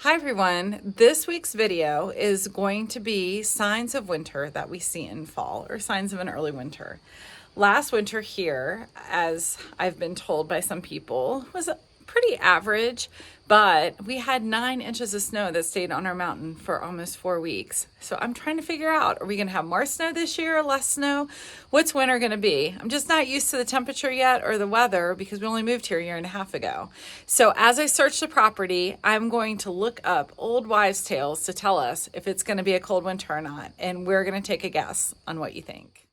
Hi everyone, this week's video is going to be signs of winter that we see in fall, or signs of an early winter. Last winter here, as I've been told by some people, was pretty average, but we had 9 inches of snow that stayed on our mountain for almost 4 weeks. So I'm trying to figure out, are we gonna have more snow this year or less snow? What's winter gonna be? I'm just not used to the temperature yet or the weather because we only moved here a year and a half ago. So as I search the property, I'm going to look up old wives' tales to tell us if it's gonna be a cold winter or not. And we're gonna take a guess on what you think.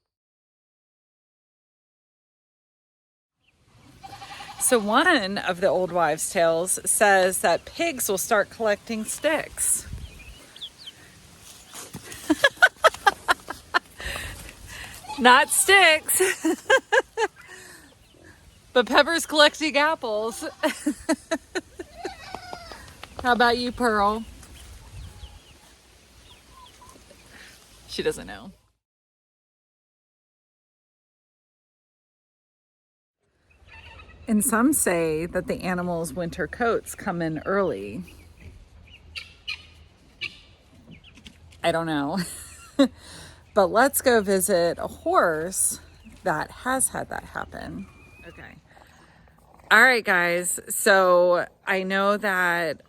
So one of the old wives' tales says that pigs will start collecting sticks. Not sticks, but Pepper's collecting apples. How about you, Pearl? She doesn't know. And some say that the animals' winter coats come in early. I don't know. But let's go visit a horse that has had that happen. Okay. All right, guys. So I know that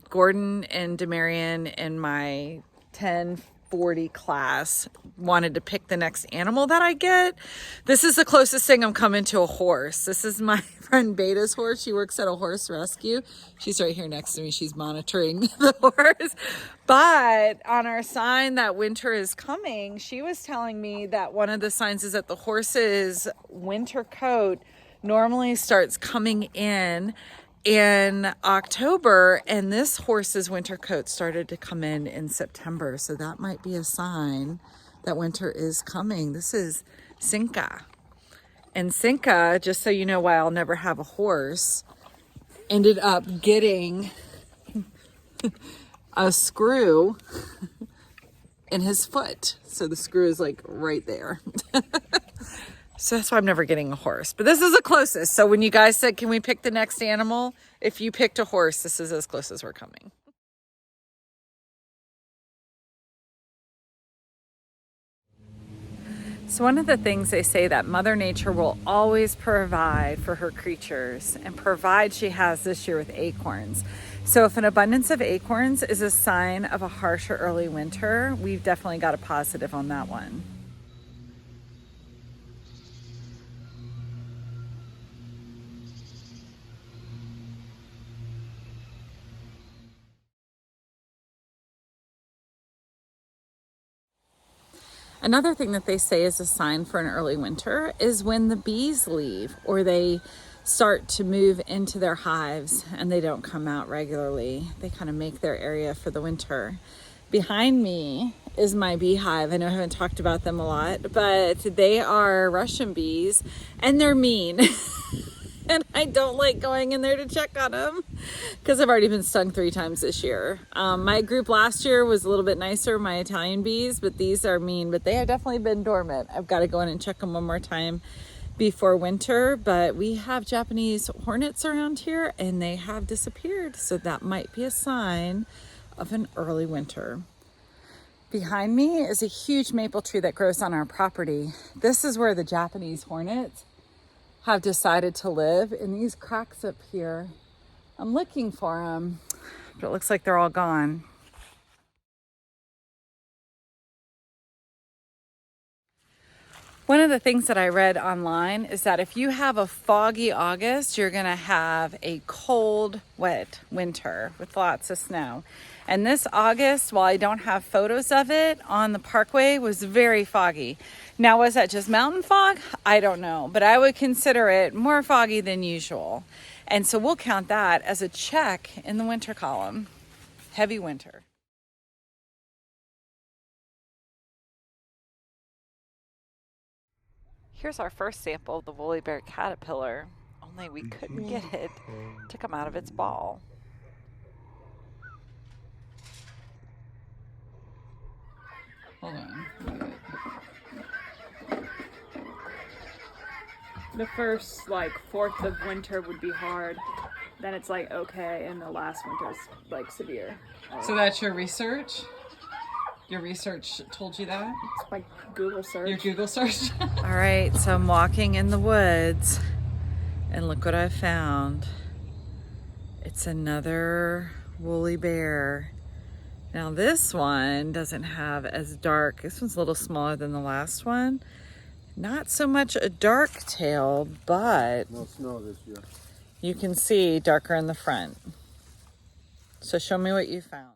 Gordon and Demarion in my 1040 class wanted to pick the next animal that I get. This is the closest thing I'm coming to a horse. This is my friend Beta's horse. She works at a horse rescue. She's right here next to me. She's monitoring the horse. But on our sign that winter is coming, she was telling me that one of the signs is that the horse's winter coat normally starts coming in October, and this horse's winter coat started to come in September. So that might be a sign that winter is coming. This is Cinca. And Cinca, just so you know why I'll never have a horse, ended up getting a screw in his foot. So the screw is like right there. So that's why I'm never getting a horse. But this is the closest. So when you guys said, can we pick the next animal? If you picked a horse, this is as close as we're coming. So one of the things they say that Mother Nature will always provide for her creatures, and provide she has this year with acorns. So if an abundance of acorns is a sign of a harsher early winter, we've definitely got a positive on that one. Another thing that they say is a sign for an early winter is when the bees leave or they start to move into their hives and they don't come out regularly. They kind of make their area for the winter. Behind me is my beehive. I know I haven't talked about them a lot, but they are Russian bees and they're mean. And I don't like going in there to check on them because I've already been stung 3 times this year. My group last year was a little bit nicer, my Italian bees, but these are mean, but they have definitely been dormant. I've got to go in and check them one more time before winter, but we have Japanese hornets around here and they have disappeared. So that might be a sign of an early winter. Behind me is a huge maple tree that grows on our property. This is where the Japanese hornets have decided to live in these cracks up here. I'm looking for them, but it looks like they're all gone. One of the things that I read online is that if you have a foggy August, you're gonna have a cold, wet winter with lots of snow. And this August, while I don't have photos of it on the parkway, was very foggy. Now, was that just mountain fog? I don't know, but I would consider it more foggy than usual. And so we'll count that as a check in the winter column. Heavy winter. Here's our first sample of the woolly bear caterpillar, only we couldn't get it to come out of its ball. Hold on. The first, like, fourth of winter would be hard. then it's like okay, and the last winter is like severe. So that's your research? Your research told you that? It's my Google search. Your Google search? All right, so I'm walking in the woods and look what I found. It's another woolly bear. Now this one doesn't have as dark, this one's a little smaller than the last one. Not so much a dark tail, but no snow this year. You can see darker in the front. So show me what you found.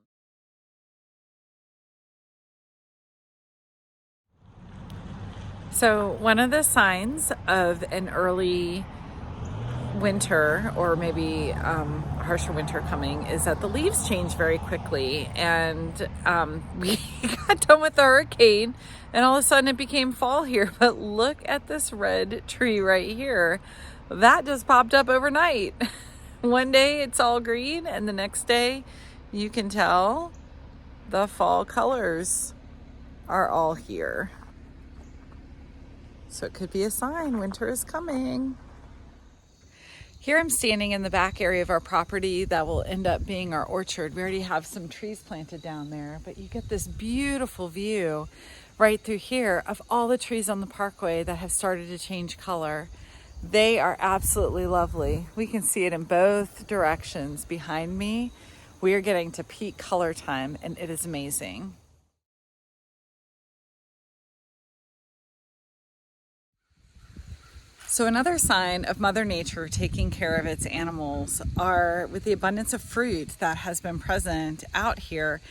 So one of the signs of an early winter, or maybe a harsher winter coming, is that the leaves change very quickly. And we got done with the hurricane and all of a sudden it became fall here. But look at this red tree right here. That just popped up overnight. One day it's all green and the next day you can tell the fall colors are all here. So it could be a sign winter is coming. Here I'm standing in the back area of our property that will end up being our orchard. We already have some trees planted down there, but you get this beautiful view right through here of all the trees on the parkway that have started to change color. They are absolutely lovely. We can see it in both directions behind me. We are getting to peak color time and it is amazing. So another sign of Mother Nature taking care of its animals are with the abundance of fruit that has been present out here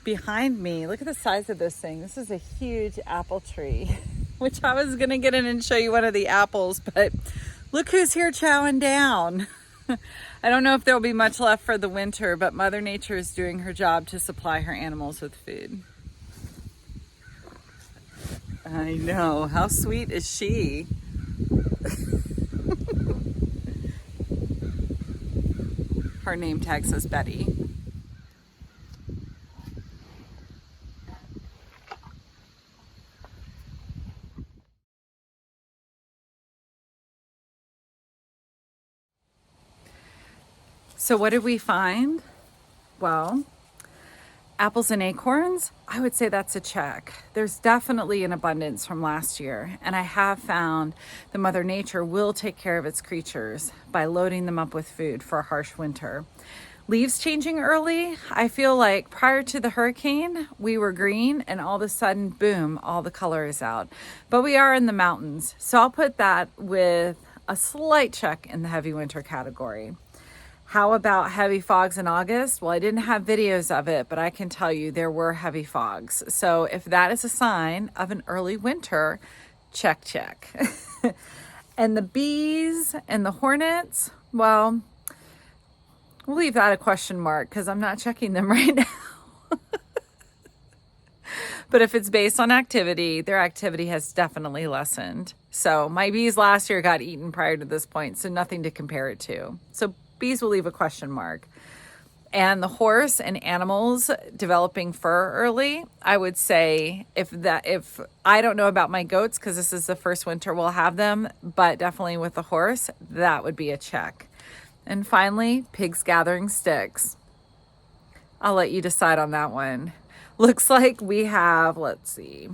behind me. Look at the size of this thing. This is a huge apple tree, which I was gonna get in and show you one of the apples, but look who's here chowing down. I don't know if there'll be much left for the winter, but Mother Nature is doing her job to supply her animals with food. I know, how sweet is she? Her name tag says Betty. So what did we find? Well, apples and acorns, I would say that's a check. There's definitely an abundance from last year, and I have found that Mother Nature will take care of its creatures by loading them up with food for a harsh winter. Leaves changing early, I feel like prior to the hurricane, we were green and all of a sudden, boom, all the color is out. But we are in the mountains, so I'll put that with a slight check in the heavy winter category. How about heavy fogs in August? Well, I didn't have videos of it, but I can tell you there were heavy fogs. So if that is a sign of an early winter, check, check. And the bees and the hornets, well, we'll leave that a question mark because I'm not checking them right now. But if it's based on activity, their activity has definitely lessened. So my bees last year got eaten prior to this point, so nothing to compare it to. So bees will leave a question mark. And the horse and animals developing fur early, I would say if I don't know about my goats because this is the first winter we'll have them, but definitely with the horse, that would be a check. And finally, pigs gathering sticks. I'll let you decide on that one. Looks like we have, let's see,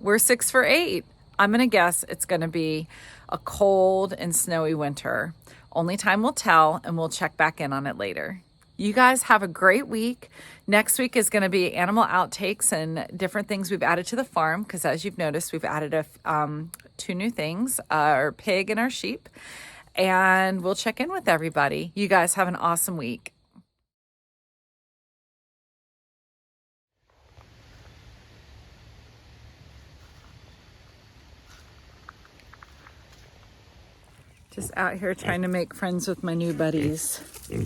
we're 6 for 8. I'm gonna guess it's gonna be a cold and snowy winter. Only time will tell, and we'll check back in on it later. You guys have a great week. Next week is going to be animal outtakes and different things we've added to the farm, because as you've noticed, we've added 2 new things, our pig and our sheep, and we'll check in with everybody. You guys have an awesome week. Just out here trying to make friends with my new buddies. I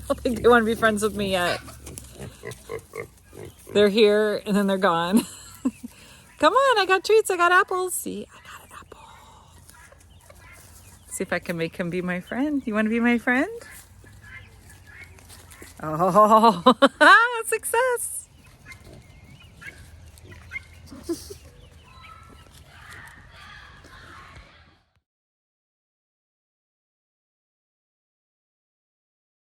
don't think they want to be friends with me yet. They're here and then they're gone. Come on, I got treats, I got apples. See, I got an apple. See if I can make him be my friend. You want to be my friend? Oh, success.